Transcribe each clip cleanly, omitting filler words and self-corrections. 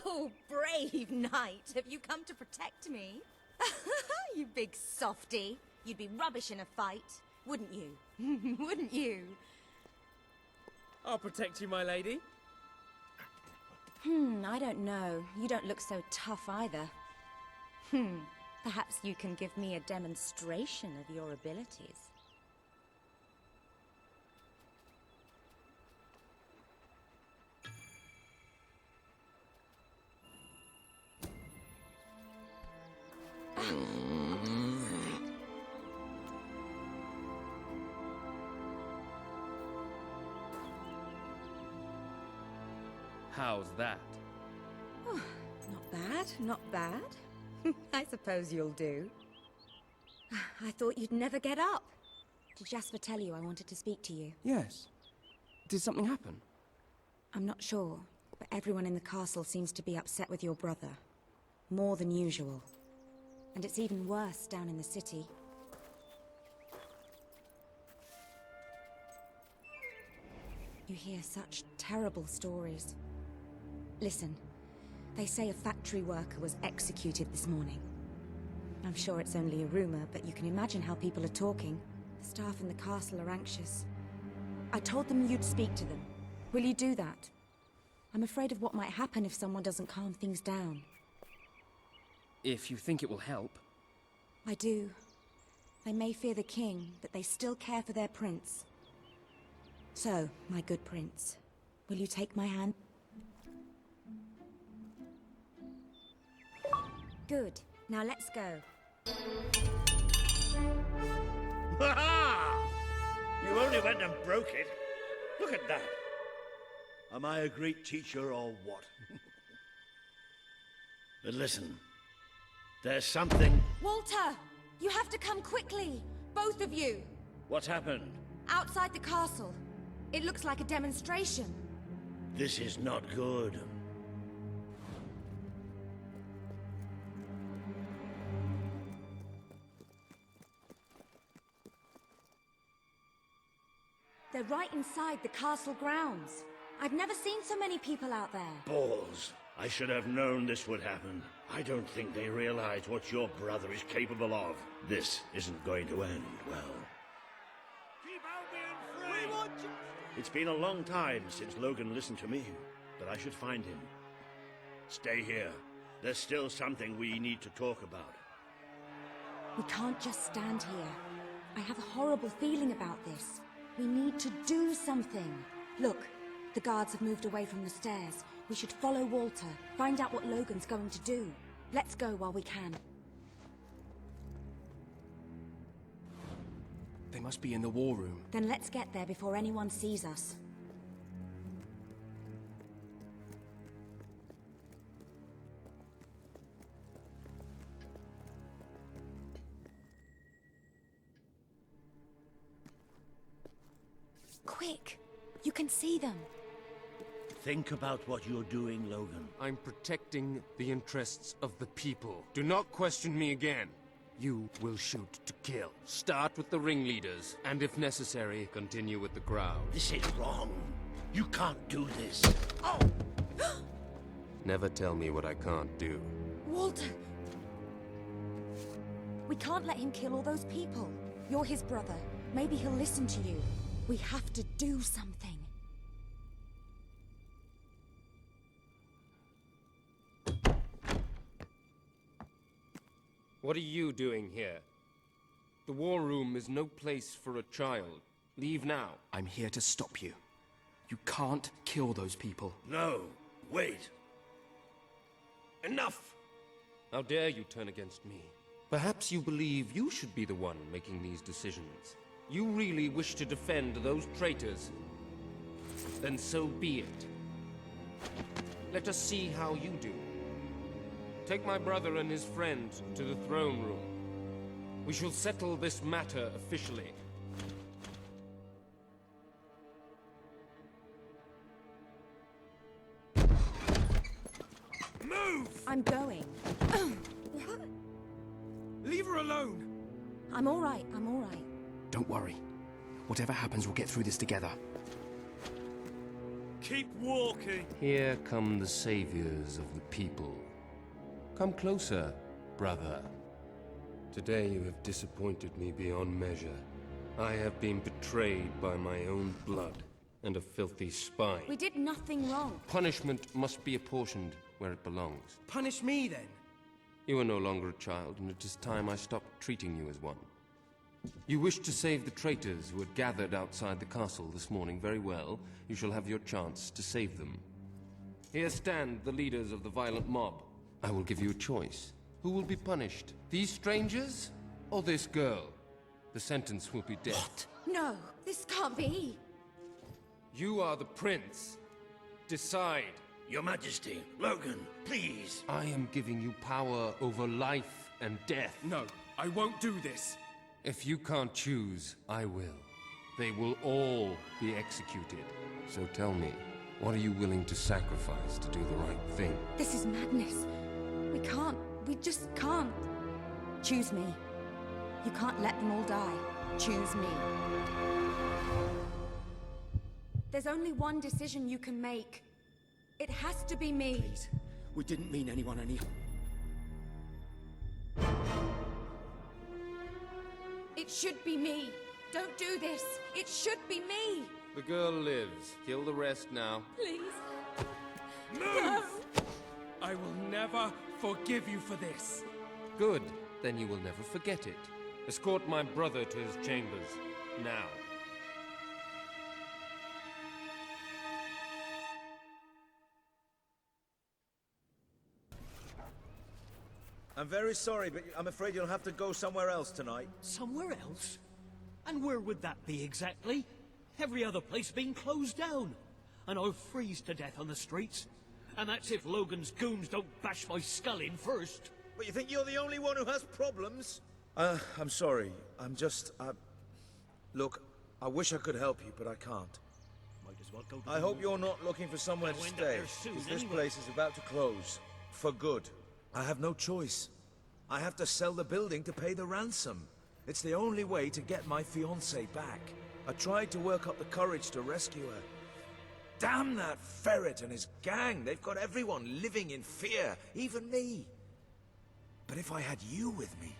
Oh, brave knight. Have you come to protect me? You big softy. You'd be rubbish in a fight, wouldn't you? Wouldn't you? I'll protect you, my lady. I don't know. You don't look so tough either. Perhaps you can give me a demonstration of your abilities. How's that? Not bad, not bad. I suppose you'll do. I thought you'd never get up. Did Jasper tell you I wanted to speak to you? Yes. Did something happen? I'm not sure, but everyone in the castle seems to be upset with your brother. More than usual. And it's even worse down in the city. You hear such terrible stories. Listen, they say a factory worker was executed this morning. I'm sure it's only a rumor, but you can imagine how people are talking. The staff in the castle are anxious. I told them you'd speak to them. Will you do that? I'm afraid of what might happen if someone doesn't calm things down. If you think it will help. I do. They may fear the king, but they still care for their prince. So, my good prince, will you take my hand? Good. Now let's go. Ha-ha! You only went and broke it. Look at that. Am I a great teacher or what? But listen, there's something... Walter! You have to come quickly! Both of you! What's happened? Outside the castle. It looks like a demonstration. This is not good. They're right inside the castle grounds. I've never seen so many people out there. Balls. I should have known this would happen. I don't think they realize what your brother is capable of. This isn't going to end well. Keep Albion free! We want you! It's been a long time since Logan listened to me, but I should find him. Stay here. There's still something we need to talk about. We can't just stand here. I have a horrible feeling about this. We need to do something. Look, the guards have moved away from the stairs. We should follow Walter, find out what Logan's going to do. Let's go while we can. They must be in the war room. Then let's get there before anyone sees us. Quick! You can see them! Think about what you're doing, Logan. I'm protecting the interests of the people. Do not question me again. You will shoot to kill. Start with the ringleaders, and if necessary, continue with the crowd. This is wrong. You can't do this. Oh! Never tell me what I can't do. Walter! We can't let him kill all those people. You're his brother. Maybe he'll listen to you. We have to do something. What are you doing here? The war room is no place for a child. Leave now. I'm here to stop you. You can't kill those people. No, wait. Enough! How dare you turn against me? Perhaps you believe you should be the one making these decisions. You really wish to defend those traitors? Then so be it. Let us see how you do. Take my brother and his friend to the throne room. We shall settle this matter officially. Move! I'm going. What? Leave her alone! I'm all right, I'm all right. Don't worry. Whatever happens, we'll get through this together. Keep walking. Here come the saviors of the people. Come closer, brother. Today you have disappointed me beyond measure. I have been betrayed by my own blood and a filthy spy. We did nothing wrong. Punishment must be apportioned where it belongs. Punish me, then. You are no longer a child, and it is time I stopped treating you as one. You wish to save the traitors who had gathered outside the castle this morning. Very well. You shall have your chance to save them. Here stand the leaders of the violent mob. I will give you a choice. Who will be punished? These strangers or this girl? The sentence will be death. What? No, this can't be. You are the prince. Decide. Your Majesty, Logan, please. I am giving you power over life and death. No, I won't do this. If you can't choose, I will. They will all be executed. So tell me, what are you willing to sacrifice to do the right thing? This is madness. We just can't. Choose me. You can't let them all die. Choose me. There's only one decision you can make. It has to be me. Please, we didn't mean anyone any... It should be me. Don't do this. It should be me. The girl lives. Kill the rest now. Please. Move! I will never forgive you for this. Good. Then you will never forget it. Escort my brother to his chambers. Now. I'm very sorry, but I'm afraid you'll have to go somewhere else tonight. Somewhere else? And where would that be exactly? Every other place being closed down. And I'll freeze to death on the streets. And that's if Logan's goons don't bash my skull in first. But you think you're the only one who has problems? I'm sorry. I'm just, Look, I wish I could help you, but I can't. Might as well go to I the hope moon. you're not looking for somewhere to I'll end up stay, there soon because this anyway. place is about to close. For good. I have no choice. I have to sell the building to pay the ransom. It's the only way to get my fiancée back. I tried to work up the courage to rescue her. Damn that ferret and his gang! They've got everyone living in fear, even me. But if I had you with me,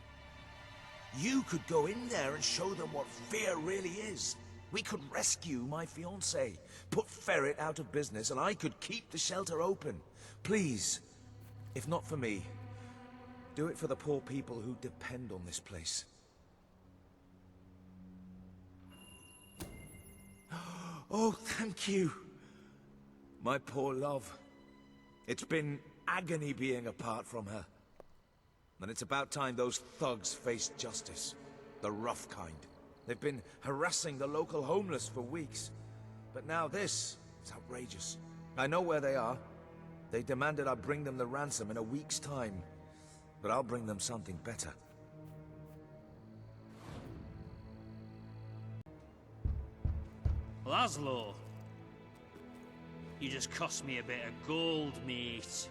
you could go in there and show them what fear really is. We could rescue my fiancée, put Ferret out of business, and I could keep the shelter open. Please, if not for me, do it for the poor people who depend on this place. Oh, thank you. My poor love. It's been agony being apart from her. And it's about time those thugs faced justice. The rough kind. They've been harassing the local homeless for weeks. But now this is outrageous. I know where they are. They demanded I bring them the ransom in a week's time. But I'll bring them something better. Laszlo, you just cost me a bit of gold, mate.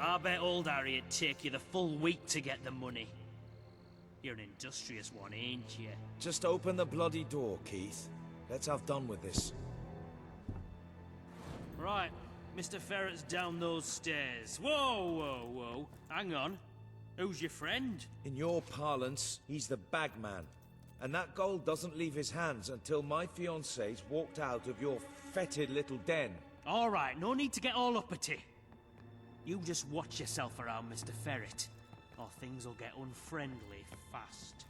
I bet old Harry'd take you the full week to get the money. You're an industrious one, ain't you? Just open the bloody door, Keith. Let's have done with this. Right, Mr. Ferret's down those stairs. Whoa, whoa, whoa. Hang on. Who's your friend? In your parlance, he's the bagman. And that gold doesn't leave his hands until my fiancée's walked out of your fetid little den. All right, no need to get all uppity. You just watch yourself around, Mr. Ferret, or things will get unfriendly fast.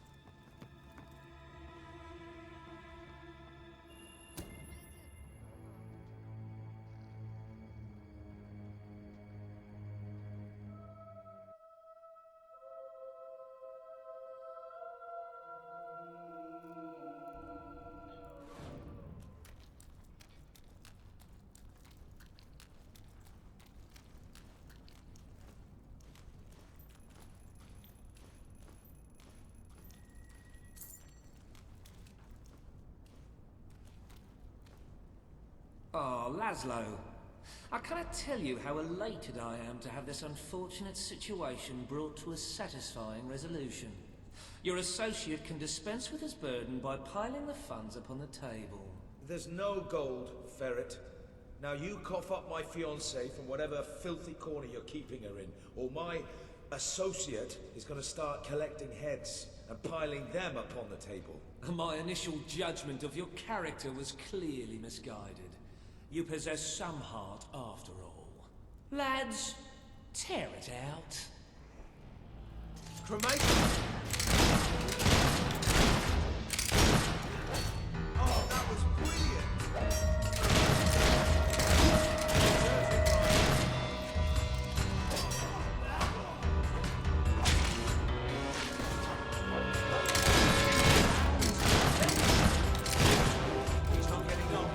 Oh, Laszlo. I cannot tell you how elated I am to have this unfortunate situation brought to a satisfying resolution. Your associate can dispense with his burden by piling the funds upon the table. There's no gold, Ferret. Now you cough up my fiancée from whatever filthy corner you're keeping her in, or my associate is going to start collecting heads and piling them upon the table. My initial judgment of your character was clearly misguided. You possess some heart after all. Lads, tear it out. Cremation! Oh, that was brilliant! He's not getting on.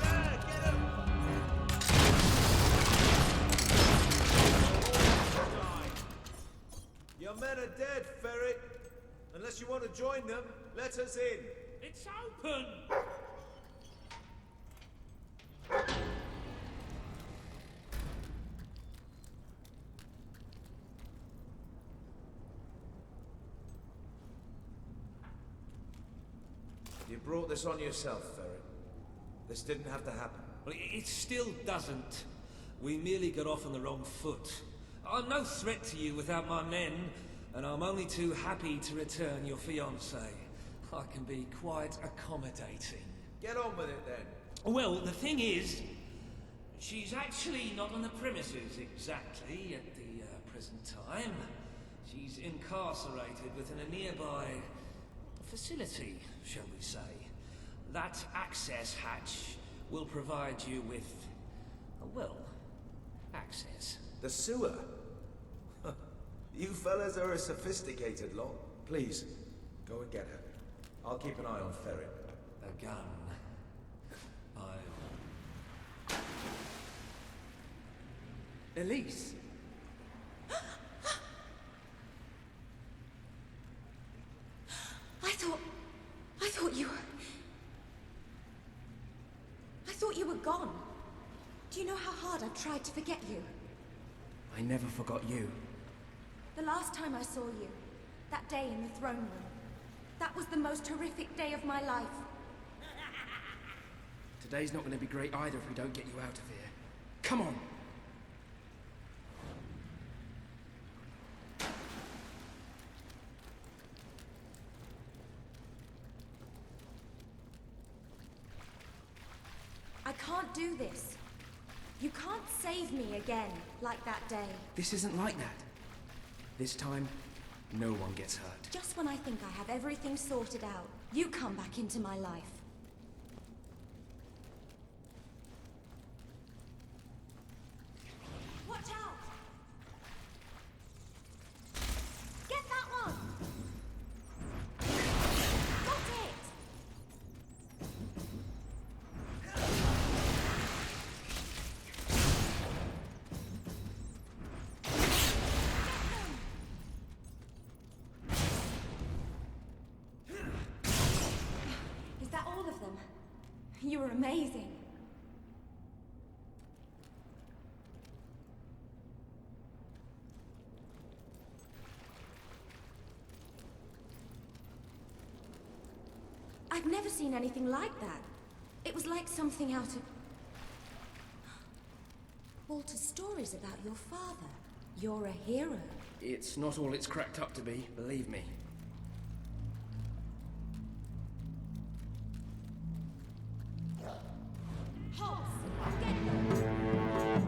Yeah, get him! Your men are dead, Ferret. Unless you want to join them, let us in. It's open! You brought this on yourself, Ferret. This didn't have to happen. Well, it still doesn't. We merely got off on the wrong foot. I'm no threat to you without my men, and I'm only too happy to return your fiancée. I can be quite accommodating. Get on with it, then. Well, the thing is, she's actually not on the premises exactly at the present time. She's incarcerated within a nearby facility, shall we say. That access hatch will provide you with, well, access. The sewer? You fellas are a sophisticated lot. Please, go and get her. I'll keep an eye on Ferret. A gun. Elise? I thought you were gone. Do you know how hard I've tried to forget you? I never forgot you. The last time I saw you, that day in the throne room, that was the most horrific day of my life. Today's not going to be great either if we don't get you out of here. Come on! I can't do this. You can't save me again, like that day. This isn't like that. This time, no one gets hurt. Just when I think I have everything sorted out, you come back into my life. Watch out! Get that one! Got it! Is that all of them? You were amazing. I've never seen anything like that. It was like something out of Walter's stories about your father. You're a hero. It's not all it's cracked up to be, believe me. Hobbs, get them!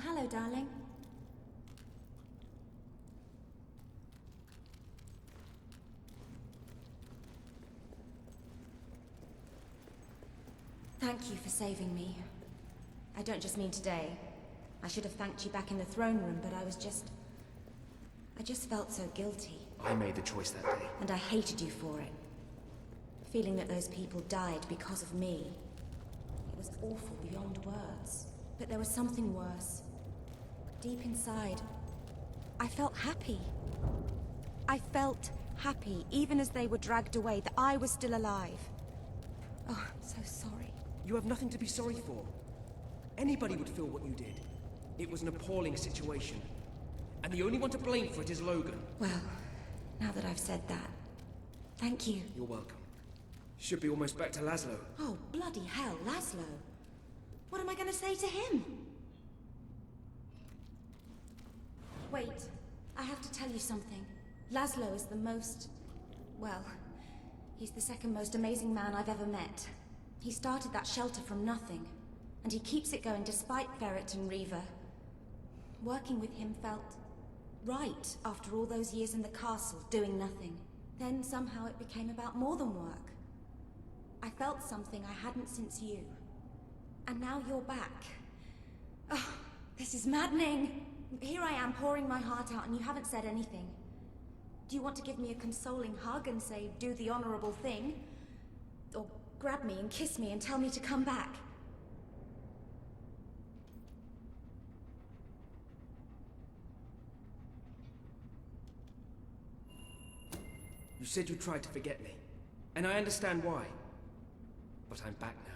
hello, darling. Thank you for saving me. I don't just mean today. I should have thanked you back in the throne room, but I just felt so guilty. I made the choice that day. And I hated you for it. Feeling that those people died because of me. It was awful beyond words. But there was something worse. Deep inside, I felt happy. I felt happy, even as they were dragged away, that I was still alive. Oh, I'm so sorry. You have nothing to be sorry for. Anybody would feel what you did. It was an appalling situation. And the only one to blame for it is Logan. Well, now that I've said that, thank you. You're welcome. Should be almost back to Laszlo. Oh, bloody hell, Laszlo. What am I going to say to him? Wait, I have to tell you something. Laszlo is the most... well, he's the second most amazing man I've ever met. He started that shelter from nothing, and he keeps it going despite Ferret and Reaver. Working with him felt right after all those years in the castle, doing nothing. Then somehow it became about more than work. I felt something I hadn't since you. And now you're back. Oh, this is maddening. Here I am pouring my heart out and you haven't said anything. Do you want to give me a consoling hug and say, do the honorable thing? Or grab me and kiss me and tell me to come back? You said you tried to forget me. And I understand why. But I'm back now.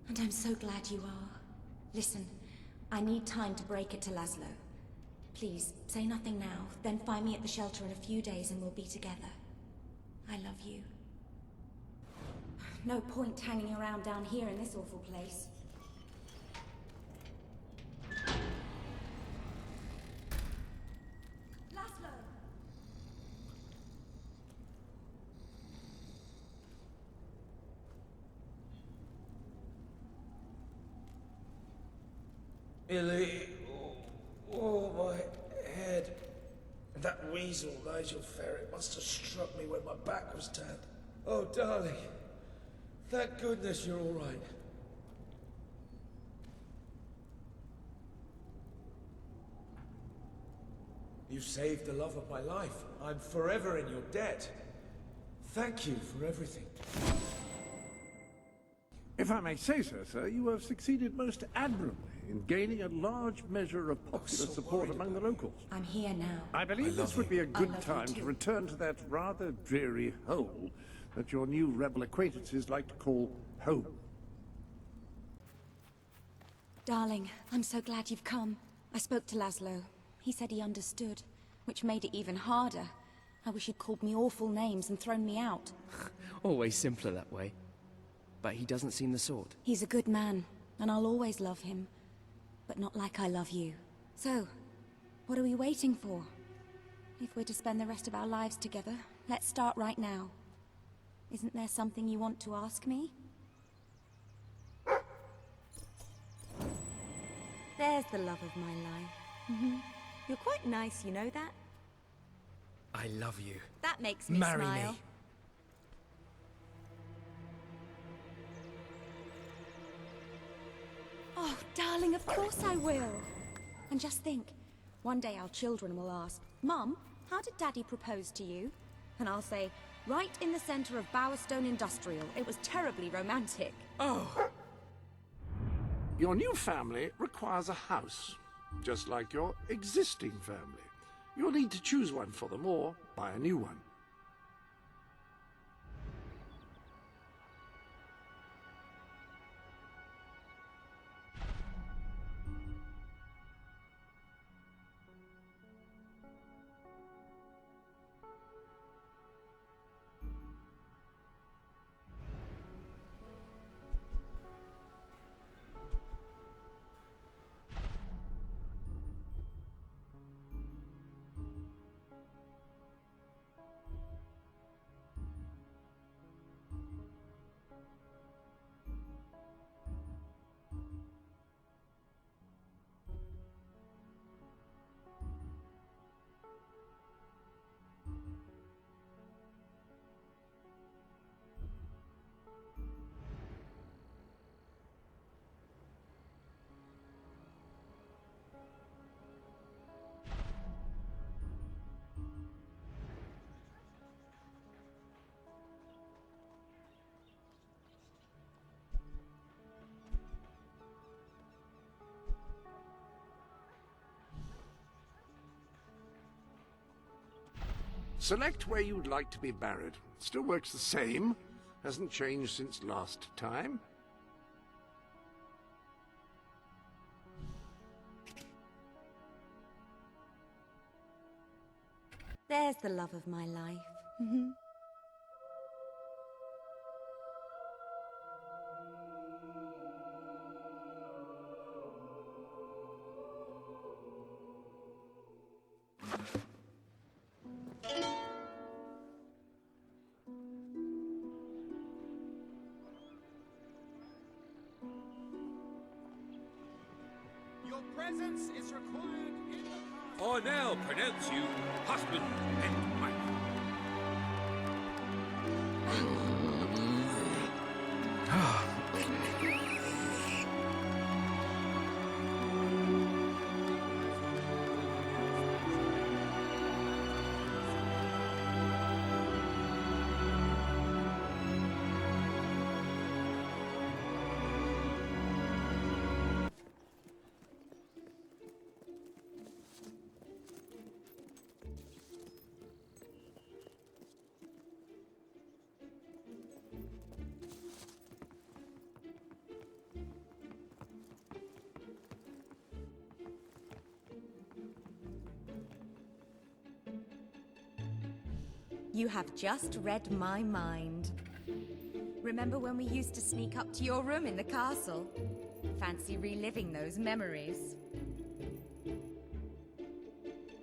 And I'm so glad you are. Listen, I need time to break it to Laszlo. Please, say nothing now, then find me at the shelter in a few days and we'll be together. I love you. No point hanging around down here in this awful place. Laszlo! Elise, oh, my head. That weasel, Nigel Ferret, must have struck me when my back was turned. Oh, darling. Thank goodness you're all right. You saved the love of my life. I'm forever in your debt. Thank you for everything. If I may say so, sir, you have succeeded most admirably in gaining a large measure of popular so support worried among the about locals. I'm here now. I believe love this would you. be a good love you time to too. return to that rather dreary hole that your new rebel acquaintances like to call home. Darling, I'm so glad you've come. I spoke to Laszlo. He said he understood, which made it even harder. I wish he'd called me awful names and thrown me out. Always simpler that way. But he doesn't seem the sort. He's a good man, and I'll always love him. But not like I love you. So, what are we waiting for? If we're to spend the rest of our lives together, let's start right now. Isn't there something you want to ask me? There's the love of my life. You're quite nice, you know that? I love you. That makes me Marry smile. me. Oh, darling, of course I will. And just think, one day our children will ask, Mum, how did Daddy propose to you? And I'll say, right in the center of Bowerstone Industrial. It was terribly romantic. Oh, Your new family requires a house, just like your existing family. You'll need to choose one for them or buy a new one. Select where you'd like to be buried. Still works the same. Hasn't changed since last time. There's the love of my life. Your presence is required in the castle. I now pronounce you husband and wife. You have just read my mind. Remember when we used to sneak up to your room in the castle? Fancy reliving those memories.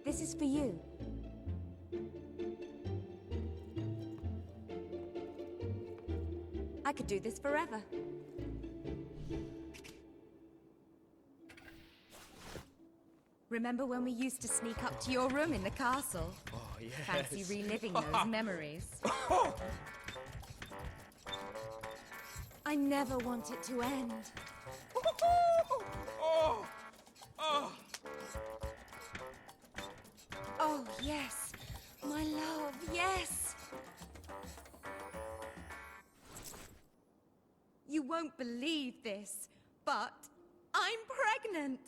This is for you. I could do this forever. Remember when we used to sneak up to your room in the castle? Oh, yes. Fancy reliving those memories. I never want it to end. Oh, yes. My love, yes. You won't believe this, but I'm pregnant.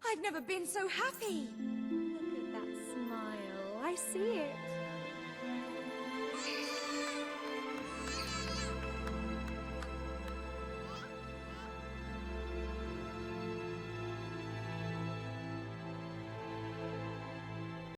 I've never been so happy. Look at that smile. I see it.